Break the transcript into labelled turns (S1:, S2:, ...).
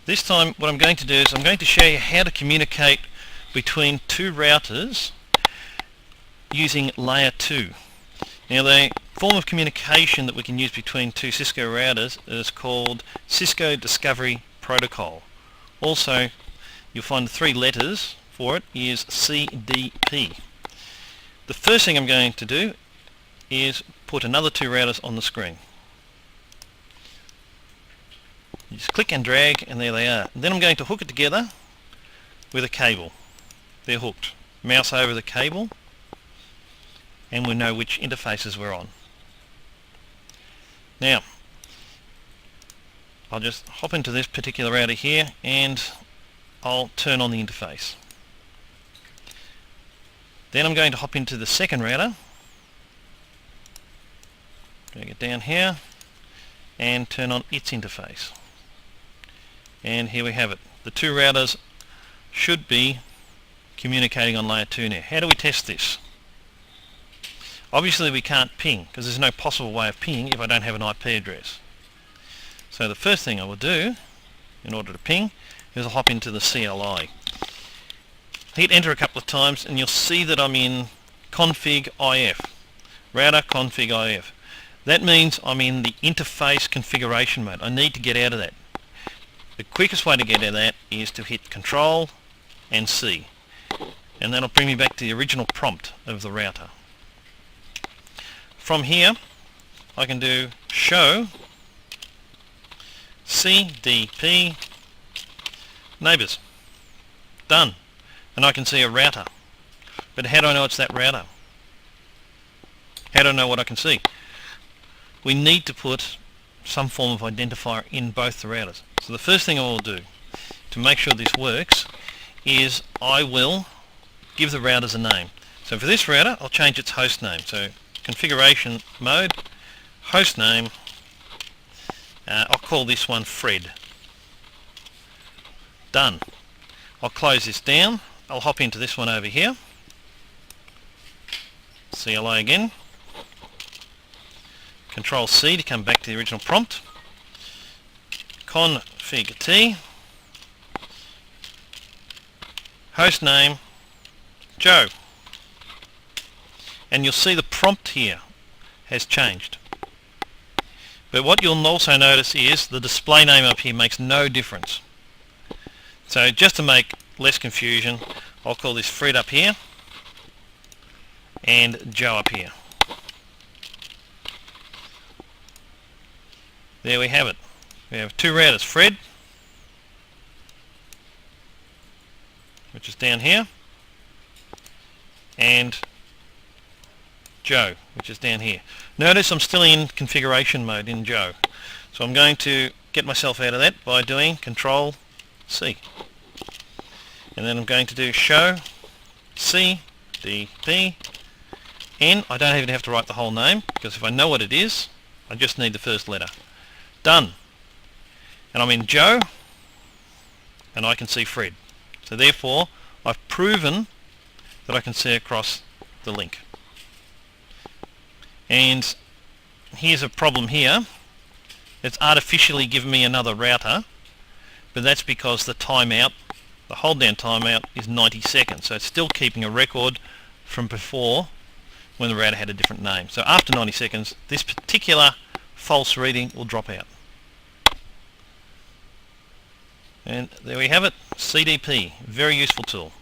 S1: This time what I'm going to do is I'm going to show you how to communicate between two routers using layer 2. Now the form of communication that we can use between two Cisco routers is called Cisco Discovery Protocol. Also you'll find the three letters for it is CDP. The first thing I'm going to do is put another two routers on the screen. You just click and drag and there they are. And then I'm going to hook it together with a cable. They're hooked. Mouse over the cable and we know which interfaces we're on. Now I'll just hop into this particular router here and I'll turn on the interface. Then I'm going to hop into the second router. Going to get down here and turn on its interface. And here we have it. The two routers should be communicating on layer 2 now. How do we test this? Obviously we can't ping because there's no possible way of pinging if I don't have an IP address. So the first thing I will do in order to ping is I'll hop into the CLI. Hit enter a couple of times and you'll see that I'm in config IF. Router config IF. That means I'm in the interface configuration mode. I need to get out of that. The quickest way to get out of that is to hit Control and C. And that'll bring me back to the original prompt of the router. From here I can do show CDP neighbors. Done. And I can see a router. But how do I know it's that router? How do I know what I can see? We need to put some form of identifier in both the routers. So the first thing I will do to make sure this works is I will give the routers a name. So for this router I'll change its host name. So configuration mode, host name, I'll call this one Fred. Done. I'll close this down. I'll hop into this one over here. CLI again. Control C to come back to the original prompt. Config T. Host name Joe. And you'll see the prompt here has changed. But what you'll also notice is the display name up here makes no difference. So just to make less confusion, I'll call this Fred up here and Joe up here. There we have it. We have two routers, Fred, which is down here, and Joe, which is down here. Notice I'm still in configuration mode in Joe. So I'm going to get myself out of that by doing Control C. And then I'm going to do show CDP N. I don't even have to write the whole name because if I know what it is, I just need the first letter. Done. And I'm in Joe and I can see Fred. So therefore I've proven that I can see across the link. And here's a problem here. It's artificially given me another router, but that's because the timeout, the hold down timeout is 90 seconds. So it's still keeping a record from before when the router had a different name. So after 90 seconds, this particular false reading will drop out. And there we have it, CDP, very useful tool.